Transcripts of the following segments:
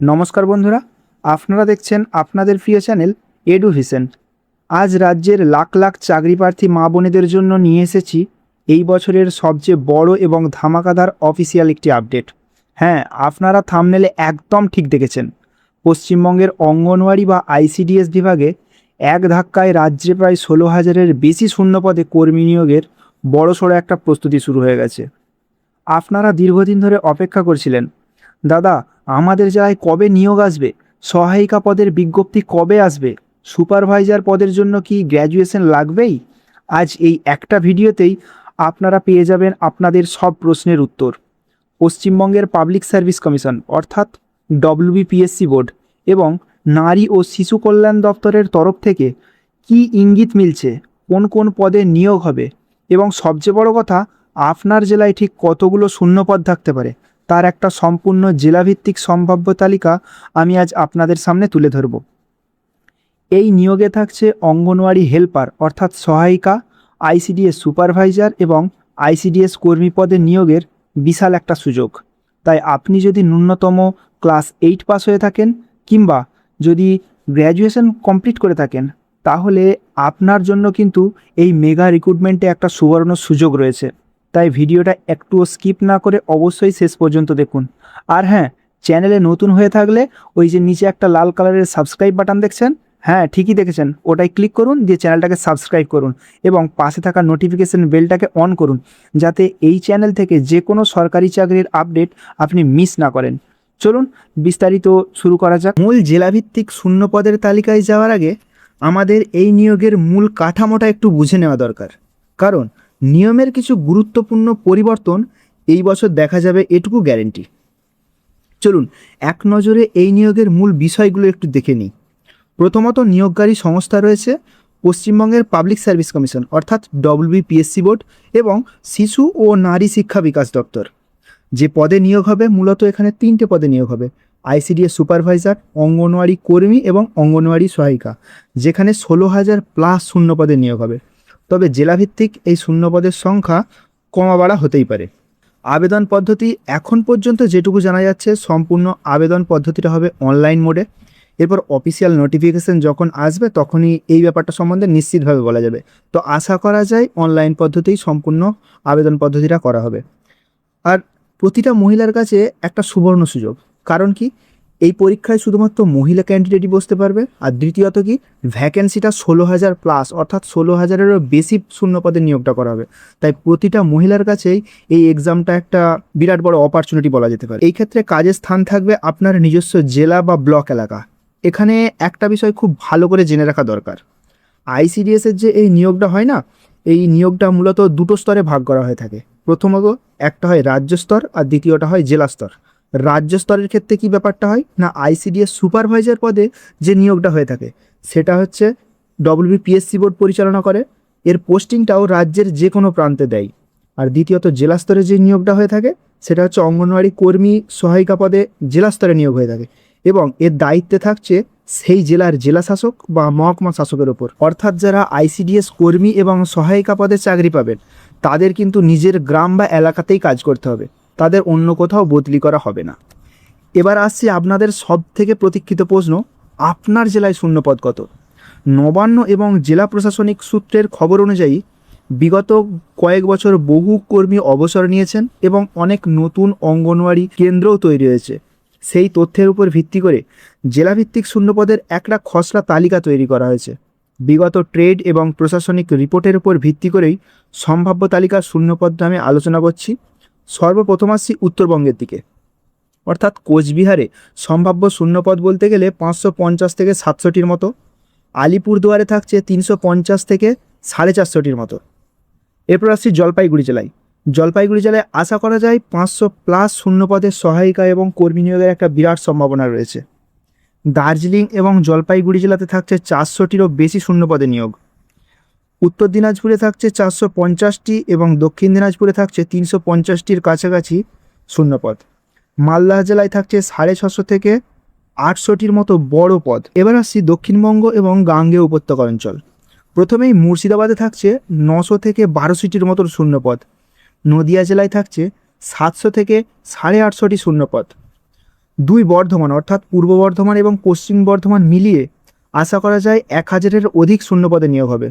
নমস্কার বন্ধুরা, আপনারা দেখছেন আপনাদের প্রিয় চ্যানেল এডুভিশন। আজ রাজ্যের লাখ লাখ চাকরি প্রার্থী মা বোনেদের জন্য নিয়ে এসেছি এই বছরের সবচেয়ে বড় এবং ধামাকাদার অফিসিয়াল একটি আপডেট। হ্যাঁ, আপনারা থাম্বনেলে একদম ঠিক দেখেছেন। পশ্চিমবঙ্গের অঙ্গনওয়াড়ি বা আইসিডিএস বিভাগে এক ধাক্কায় রাজ্যে প্রায় 16,000-এর বেশি শূন্যপদে কর্মী নিয়োগের বড়সড় একটা প্রস্তুতি শুরু হয়ে গেছে। আপনারা দীর্ঘদিন ধরে অপেক্ষা করছিলেন, দাদা আমাদের জেলায় কবে নিয়োগ আসবে, সহায়িকা পদের বিজ্ঞপ্তি কবে আসবে, সুপারভাইজার পদের জন্য কি গ্র্যাজুয়েশন লাগবেই? আজ এই একটা ভিডিওতেই আপনারা পেয়ে যাবেন আপনাদের সব প্রশ্নের উত্তর। পশ্চিমবঙ্গের পাবলিক সার্ভিস কমিশন অর্থাৎ ডব্লিউবিপিএসসি বোর্ড এবং নারী ও শিশু কল্যাণ দপ্তরের তরফ থেকে কি ইঙ্গিত মিলছে, কোন কোন পদে নিয়োগ হবে এবং সবচেয়ে বড় কথা আপনার জেলায় ঠিক কতগুলো শূন্যপদ থাকতে পারে তার একটা সম্পূর্ণ জেলাভিত্তিক সম্ভাব্য তালিকা আমি আজ আপনাদের সামনে তুলে ধরব। এই নিয়োগে থাকছে অঙ্গনওয়াড়ি হেল্পার অর্থাৎ সহায়িকা, আইসিডিএস সুপারভাইজার এবং আইসিডিএস কর্মী পদে নিয়োগের বিশাল একটা সুযোগ। তাই আপনি যদি ন্যূনতম ক্লাস 8 পাস হয়ে থাকেন কিংবা যদি গ্র্যাজুয়েশন কমপ্লিট করে থাকেন, তাহলে আপনার জন্য কিন্তু এই মেগা রিক্রুটমেন্টে একটা সুবর্ণ সুযোগ রয়েছে। তাই ভিডিওটা একটুও স্কিপ না করে অবশ্যই শেষ পর্যন্ত দেখুন। আর হ্যাঁ, চ্যানেলে নতুন হয়ে থাকলে ওই যে নিচে একটা লাল কালারের সাবস্ক্রাইব বাটন দেখছেন, হ্যাঁ ঠিকই দেখেছেন, ওটাই ক্লিক করুন, দিয়ে চ্যানেলটাকে সাবস্ক্রাইব করুন এবং পাশে থাকা নোটিফিকেশন বেলটাকে অন করুন, যাতে এই চ্যানেল থেকে যে কোনো সরকারি চাকরির আপডেট আপনি মিস না করেন। চলুন বিস্তারিত শুরু করা যাক। মূল জেলাভিত্তিক শূন্যপদের তালিকায় যাওয়ার আগে আমাদের এই নিয়োগের মূল কাঠামোটা একটু বুঝে নেওয়া দরকার, কারণ নিয়মের কিছু গুরুত্বপূর্ণ পরিবর্তন এই বছর দেখা যাবে, এটুকু গ্যারেন্টি। চলুন এক নজরে এই নিয়োগের মূল বিষয়গুলো একটু দেখে নিই। প্রথমত, নিয়োগকারী সংস্থা রয়েছে পশ্চিমবঙ্গের পাবলিক সার্ভিস কমিশন অর্থাৎ ডব্লিউবিপিএসসি বোর্ড এবং শিশু ও নারী শিক্ষা বিকাশ দপ্তর। যে পদে নিয়োগ হবে, মূলত এখানে 3টে পদে নিয়োগ হবে: আইসিডিএস সুপারভাইজার, অঙ্গনওয়াড়ি কর্মী এবং অঙ্গনওয়াড়ি সহায়িকা, যেখানে 16,000+ শূন্যপদে নিয়োগ হবে। তবে জেলাভিত্তিক এই শূন্যপদের সংখ্যা কমা বাড়া হতেই পারে। আবেদন পদ্ধতি এখন পর্যন্ত যেটুকু জানা যাচ্ছে, সম্পূর্ণ আবেদন পদ্ধতিটা হবে অনলাইন মোডে। এরপর অফিসিয়াল নোটিফিকেশন যখন আসবে তখনই এই ব্যাপারটা সম্বন্ধে নিশ্চিতভাবে বলা যাবে। তো আশা করা যায় অনলাইন পদ্ধতিই সম্পূর্ণ আবেদন পদ্ধতিটা করা হবে। আর প্রতিটা মহিলার কাছে একটা সুবর্ণ সুযোগ, কারণ কি, এই পরীক্ষায় শুধুমাত্র মহিলা ক্যান্ডিডেটই বসতে পারবে। আর দ্বিতীয়ত কি, ভ্যাকেন্সিটা 16,000+, অর্থাৎ 16,000-এরও বেশি শূন্যপদে নিয়োগটা করা হবে। তাই প্রতিটা মহিলার কাছেই এই এক্সামটা একটা বিরাট বড় অপরচুনিটি বলা যেতে পারে। এই ক্ষেত্রে কাজের স্থান থাকবে আপনার নিজস্ব জেলা বা ব্লক এলাকা। এখানে একটা বিষয় খুব ভালো করে জেনে রাখা দরকার, আইসিডিএসের যে এই নিয়োগটা হয় না, এই নিয়োগটা মূলত দুটো স্তরে ভাগ করা হয়ে থাকে। প্রথমত একটা হয় রাজ্য স্তর আর দ্বিতীয়টা হয় জেলা স্তর। রাজ্য স্তরের ক্ষেত্রে কি ব্যাপারটা হয় না, আইসিডিএস সুপারভাইজার পদে যে নিয়োগটা হয়ে থাকে সেটা হচ্ছে ডব্লিউবিপিএসসি বোর্ড পরিচালনা করে, এর পোস্টিংটাও রাজ্যের যে কোনো প্রান্তে দেয়। আর দ্বিতীয়ত জেলা স্তরে যে নিয়োগটা হয়ে থাকে সেটা হচ্ছে অঙ্গনওয়াড়ি কর্মী সহায়িকা পদে জেলা স্তরে নিয়োগ হয়ে থাকে, এবং এর দায়িত্বে থাকছে সেই জেলার জেলা শাসক বা মহকুমা শাসকের ওপর। অর্থাৎ যারা আইসিডিএস কর্মী এবং সহায়িকা পদে চাকরি পাবেন তাদের কিন্তু নিজের গ্রাম বা এলাকাতেই কাজ করতে হবে, তাদের অন্য কোথাও বদলি করা হবে না। এবার আসছি আপনাদের সব থেকে প্রতীক্ষিত প্রশ্ন, আপনার জেলায় শূন্যপদ কত? নবান্ন এবং জেলা প্রশাসনিক সূত্রের খবর অনুযায়ী বিগত কয়েক বছর বহু কর্মী অবসর নিয়েছেন এবং অনেক নতুন অঙ্গনওয়াড়ি কেন্দ্রও তৈরি হয়েছে। সেই তথ্যের উপর ভিত্তি করে জেলাভিত্তিক শূন্যপদের একটা খসড়া তালিকা তৈরি করা হয়েছে। বিগত ট্রেড এবং প্রশাসনিক রিপোর্টের উপর ভিত্তি করেই সম্ভাব্য তালিকার শূন্যপদ আমি আলোচনা করছি। সর্বপ্রথম আসছি উত্তরবঙ্গের দিকে, অর্থাৎ কোচবিহারে সম্ভাব্য শূন্যপদ বলতে গেলে 550 থেকে 700টির মতো। আলিপুরদুয়ারে থাকছে 350 থেকে 450টির মতো। এরপর আসছি জলপাইগুড়ি জেলায়। জলপাইগুড়ি জেলায় আশা করা যায় 500+ শূন্যপদের সহায়িকা এবং কর্মী নিয়োগের একটা বিরাট সম্ভাবনা রয়েছে। দার্জিলিং এবং জলপাইগুড়ি জেলাতে থাকছে 400টিরও বেশি শূন্যপদে নিয়োগ। উত্তর দিনাজপুরে থাকছে 450টি এবং দক্ষিণ দিনাজপুরে থাকছে 350টির কাছাকাছি শূন্যপদ। মালদা জেলায় থাকছে 650 থেকে 800টির মতো বড় পদ। এবার আসছি দক্ষিণবঙ্গ এবং গাঙ্গেয় উপত্যকা অঞ্চল। প্রথমেই মুর্শিদাবাদে থাকছে 900 থেকে 1200টির মতো শূন্যপদ। নদিয়া জেলায় থাকছে 700 থেকে 850টি শূন্যপদ। দুই বর্ধমান অর্থাৎ পূর্ব বর্ধমান এবং পশ্চিম বর্ধমান মিলিয়ে আশা করা যায় 1000-এর অধিক শূন্যপদে নিয়োগ হবে।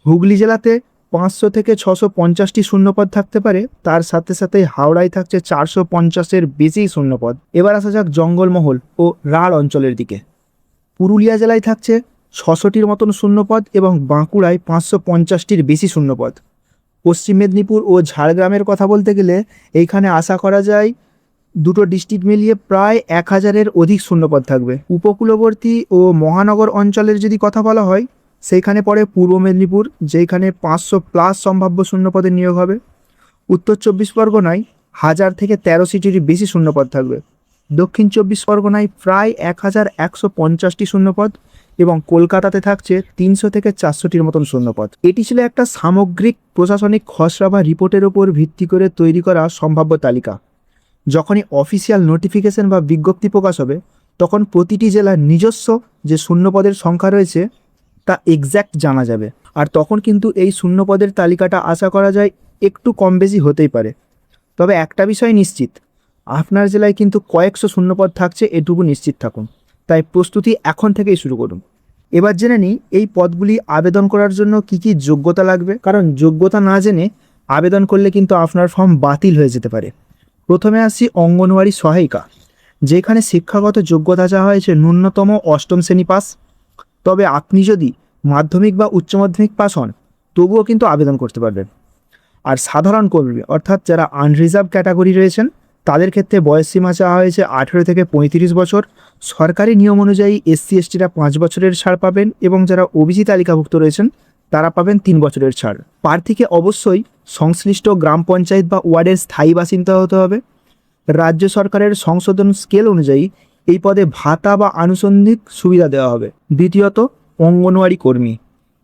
হুগলি জেলাতে 500 থেকে 650টি শূন্যপদ থাকতে পারে, তার সাথে সাথে হাওড়ায় থাকছে 450-এর বেশি শূন্যপদ। এবার আসা যাক জঙ্গলমহল ও রাঢ় অঞ্চলের দিকে। পুরুলিয়া জেলায় থাকছে 600টির মতন শূন্যপদ এবং বাঁকুড়ায় 550টির বেশি শূন্যপদ। পশ্চিম মেদিনীপুর ও ঝাড়গ্রামের কথা বলতে গেলে এইখানে আশা করা যায় দুটো ডিস্ট্রিক্ট মিলিয়ে প্রায় 1000-এর অধিক শূন্যপদ থাকবে। উপকূলবর্তী ও মহানগর অঞ্চলের যদি কথা বলা হয়, সেইখানে পড়ে পূর্ব মেদিনীপুর, যেখানে 500+ সম্ভাব্য শূন্যপদে নিয়োগ হবে। উত্তর 24 পরগনায় 1000 থেকে 13 সিটির বেশি শূন্যপদ থাকবে। দক্ষিণ 24 পরগনায় প্রায় 1150টি শূন্যপদ এবং কলকাতাতে থাকছে 300 থেকে 400টির মতন শূন্যপদ। এটি ছিল একটা সামগ্রিক প্রশাসনিক খসড়া বা রিপোর্টের ওপর ভিত্তি করে তৈরি করা সম্ভাব্য তালিকা। যখনই অফিসিয়াল নোটিফিকেশন বা বিজ্ঞপ্তি প্রকাশ হবে, তখন প্রতিটি জেলার নিজস্ব যে শূন্যপদের সংখ্যা রয়েছে তা এক্স্যাক্ট জানা যাবে। আর তখন কিন্তু এই শূন্যপদের তালিকাটা আশা করা যায় একটু কম বেশি হতেই পারে। তবে একটা বিষয় নিশ্চিত, আপনার জেলায় কিন্তু কয়েকশো শূন্যপদ থাকছে, এটুকু নিশ্চিত থাকুন। তাই প্রস্তুতি এখন থেকেই শুরু করুন। এবার জেনে নিই এই পদগুলি আবেদন করার জন্য কি কি যোগ্যতা লাগবে, কারণ যোগ্যতা না জেনে আবেদন করলে কিন্তু আপনার ফর্ম বাতিল হয়ে যেতে পারে। প্রথমে আসি অঙ্গনওয়াড়ি সহায়িকা, যেখানে শিক্ষাগত যোগ্যতা চাওয়া হয়েছে ন্যূনতম 8ম শ্রেণী পাস। তবে আপনি যদি মাধ্যমিক বা উচ্চ মাধ্যমিক পাস হন, তবুও কিন্তু আবেদন করতে পারবেন। আর সাধারণ কর্মী অর্থাৎ যারা আনরিজার্ভ ক্যাটাগরি রয়েছেন, তাদের ক্ষেত্রে বয়সসীমা চাওয়া হয়েছে 18 থেকে 35 বছর। সরকারি নিয়ম অনুযায়ী SC STরা 5 বছরের ছাড় পাবেন এবং যারা ওবিসি তালিকাভুক্ত রয়েছেন তারা পাবেন 3 বছরের ছাড়। প্রার্থীকে অবশ্যই সংশ্লিষ্ট গ্রাম পঞ্চায়েত বা ওয়ার্ডের স্থায়ী বাসিন্দা হতে হবে। রাজ্য সরকারের সংশোধন স্কেল অনুযায়ী এই পদে ভাতা বা আনুষঙ্গিক সুবিধা দেওয়া হবে। দ্বিতীয়ত, অঙ্গনওয়াড়ি কর্মী।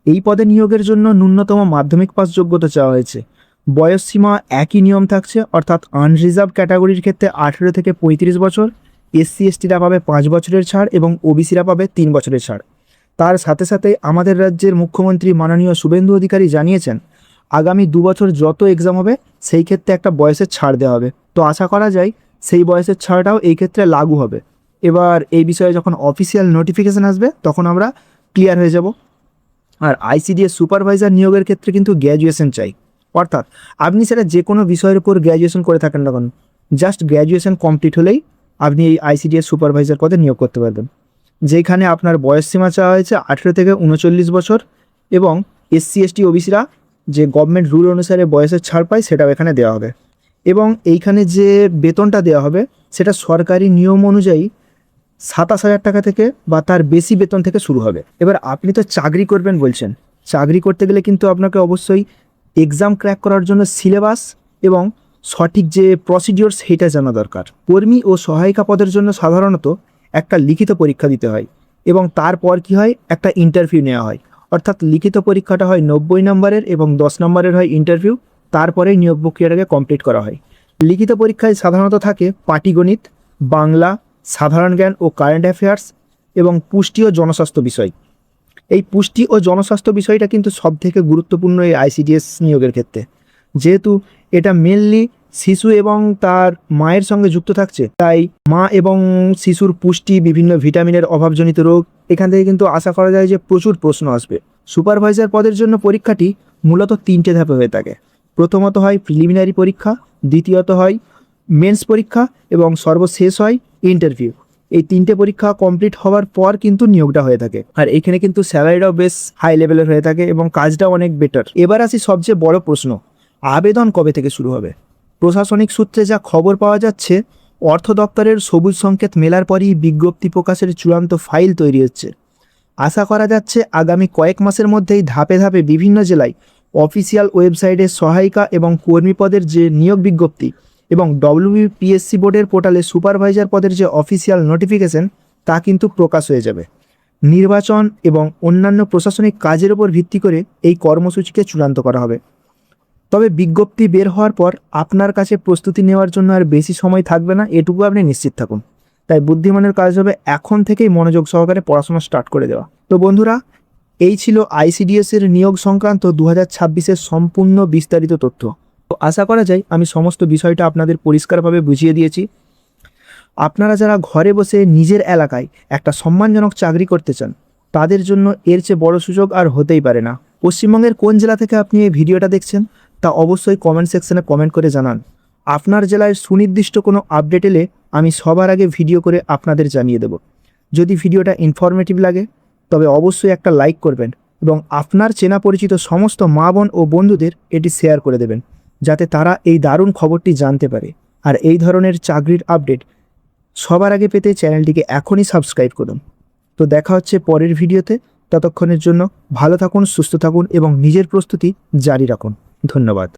এই পদে নিয়োগের জন্য ন্যূনতম মাধ্যমিক পাস যোগ্যতা চাওয়া হয়েছে। বয়সসীমা একই নিয়ম থাকছে, অর্থাৎ আনরিজার্ভ ক্যাটাগরির ক্ষেত্রে 18 থেকে 35 বছর, SC STরা পাবে 5 বছরের ছাড় এবং ওবিসিরা পাবে 3 বছরের ছাড়। তার সাথে সাথে আমাদের রাজ্যের মুখ্যমন্ত্রী মাননীয় শুভেন্দু অধিকারী জানিয়েছেন, আগামী 2 বছর যত এক্সাম হবে সেই ক্ষেত্রে একটা বয়সের ছাড় দেওয়া হবে। তো আশা করা যায় সেই বয়সের ছাড়টাও এই ক্ষেত্রে লাগু হবে। এবার এই বিষয়ে যখন অফিসিয়াল নোটিফিকেশান আসবে তখন আমরা ক্লিয়ার হয়ে যাব। আর ICDS সুপারভাইজার নিয়োগের ক্ষেত্রে কিন্তু গ্র্যাজুয়েশন চাই, অর্থাৎ আপনি সেটা যে কোনো বিষয়ের উপর গ্র্যাজুয়েশন করে থাকেন না কেন, জাস্ট গ্র্যাজুয়েশন কমপ্লিট হলেই আপনি এই ICDS সুপারভাইজার পদে নিয়োগ করতে পারবেন। যেখানে আপনার বয়সসীমা চাওয়া হয়েছে 18 থেকে 39 বছর এবং SC ST ওবিসিরা যে গভর্নমেন্ট রুল অনুসারে বয়সের ছাড় পায় সেটাও এখানে দেওয়া হবে। এবং এইখানে যে বেতনটা দেওয়া হবে সেটা সরকারি নিয়ম অনুযায়ী 27,000 টাকা থেকে বা তার বেশি বেতন থেকে শুরু হবে। এবার আপনি তো চাকরি করবেন বলছেন, চাকরি করতে গেলে কিন্তু আপনাকে অবশ্যই এক্সাম ক্র্যাক করার জন্য সিলেবাস এবং সঠিক যে প্রসিডিওর সেইটা জানা দরকার। কর্মী ও সহায়িকা পদের জন্য সাধারণত একটা লিখিত পরীক্ষা দিতে হয় এবং তারপর কি হয়, একটা ইন্টারভিউ নেওয়া হয়। অর্থাৎ লিখিত পরীক্ষাটা হয় 90 নম্বরের এবং 10 নম্বরের হয় ইন্টারভিউ, তারপরেই নিয়োগ প্রক্রিয়াটাকে কমপ্লিট করা হয়। লিখিত পরীক্ষায় সাধারণত থাকে পাটিগণিত, বাংলা, সাধারণ জ্ঞান ও কারেন্ট অ্যাফেয়ার্স এবং পুষ্টি ও জনস্বাস্থ্য বিষয়। এই পুষ্টি ও জনস্বাস্থ্য বিষয়টা কিন্তু সবথেকে গুরুত্বপূর্ণ এই ICDS নিয়োগের ক্ষেত্রে, যেহেতু এটা মেনলি শিশু এবং তার মায়ের সঙ্গে যুক্ত থাকছে, তাই মা এবং শিশুর পুষ্টি, বিভিন্ন ভিটামিনের অভাবজনিত রোগ, এখান থেকে কিন্তু আশা করা যায় যে প্রচুর প্রশ্ন আসবে। সুপারভাইজার পদের জন্য পরীক্ষাটি মূলত 3টে ধাপে হয়ে থাকে। প্রথমত হয় প্রিলিমিনারি পরীক্ষা, দ্বিতীয়ত হয় মেন্স পরীক্ষা এবং সর্বশেষ হয় ইন্টারভিউ। এই 3টে পরীক্ষা কমপ্লিট হওয়ার পর কিন্তু নিয়োগটা হয়ে থাকে। আর এখানে কিন্তু স্যালারিটাও বেশ হাই লেভেলের হয়ে থাকে এবং কাজটাও অনেক বেটার। এবার আসি সবচেয়ে বড় প্রশ্ন, আবেদন কবে থেকে শুরু হবে? প্রশাসনিক সূত্রে যা খবর পাওয়া যাচ্ছে, অর্থ দপ্তরের সবুজ সংকেত মেলার পরই বিজ্ঞপ্তি প্রকাশের চূড়ান্ত ফাইল তৈরি হচ্ছে। আশা করা যাচ্ছে আগামী কয়েক মাসের মধ্যেই ধাপে ধাপে বিভিন্ন জেলায় অফিসিয়াল ওয়েবসাইটে সহায়িকা এবং কর্মী পদের যে নিয়োগ বিজ্ঞপ্তি এবং WBPSC বোর্ডের পোর্টালে সুপারভাইজার পদের যে অফিসিয়াল নোটিফিকেশন তা কিন্তু প্রকাশ হয়ে যাবে। নির্বাচন এবং অন্যান্য প্রশাসনিক কাজের উপর ভিত্তি করে এই কর্মসূচিকে চূড়ান্ত করা হবে। তবে বিজ্ঞপ্তি বের হওয়ার পর আপনার কাছে প্রস্তুতি নেওয়ার জন্য আর বেশি সময় থাকবে না, এটুকু আপনি নিশ্চিত থাকুন। তাই বুদ্ধিমানের কাজ হবে এখন থেকেই মনোযোগ সহকারে পড়াশোনা স্টার্ট করে দেওয়া। তো বন্ধুরা, এই ছিল ICDS এর নিয়োগ সংক্রান্ত 2026-এর সম্পূর্ণ বিস্তারিত তথ্য। তো আশা করা যায় আমি সমস্ত বিষয়টা আপনাদের পরিষ্কারভাবে বুঝিয়ে দিয়েছি। আপনারা যারা ঘরে বসে নিজের এলাকায় একটা সম্মানজনক চাকরি করতে চান, তাদের জন্য এর চেয়ে বড় সুযোগ আর হতেই পারে না। পশ্চিমবঙ্গের কোন জেলা থেকে আপনি এই ভিডিওটা দেখছেন তা অবশ্যই কমেন্ট সেকশনে কমেন্ট করে জানান। আপনার জেলায় সুনির্দিষ্ট কোনো আপডেট এলে আমি সবার আগে ভিডিও করে আপনাদের জানিয়ে দেব। যদি ভিডিওটা ইনফরমেটিভ লাগে তবে অবশ্যই একটা লাইক করবেন এবং আপনার চেনা পরিচিত সমস্ত মা বোন ও বন্ধুদের এটি শেয়ার করে দেবেন, যাতে তারা এই দারুণ খবরটি জানতে পারে। আর এই ধরনের চাকরির আপডেট সবার আগে পেতে চ্যানেলটিকে এখনই সাবস্ক্রাইব করুন। তো দেখা হচ্ছে পরের ভিডিওতে। ততক্ষণের জন্য ভালো থাকুন, সুস্থ থাকুন এবং নিজের প্রস্তুতি জারি রাখুন। ধন্যবাদ।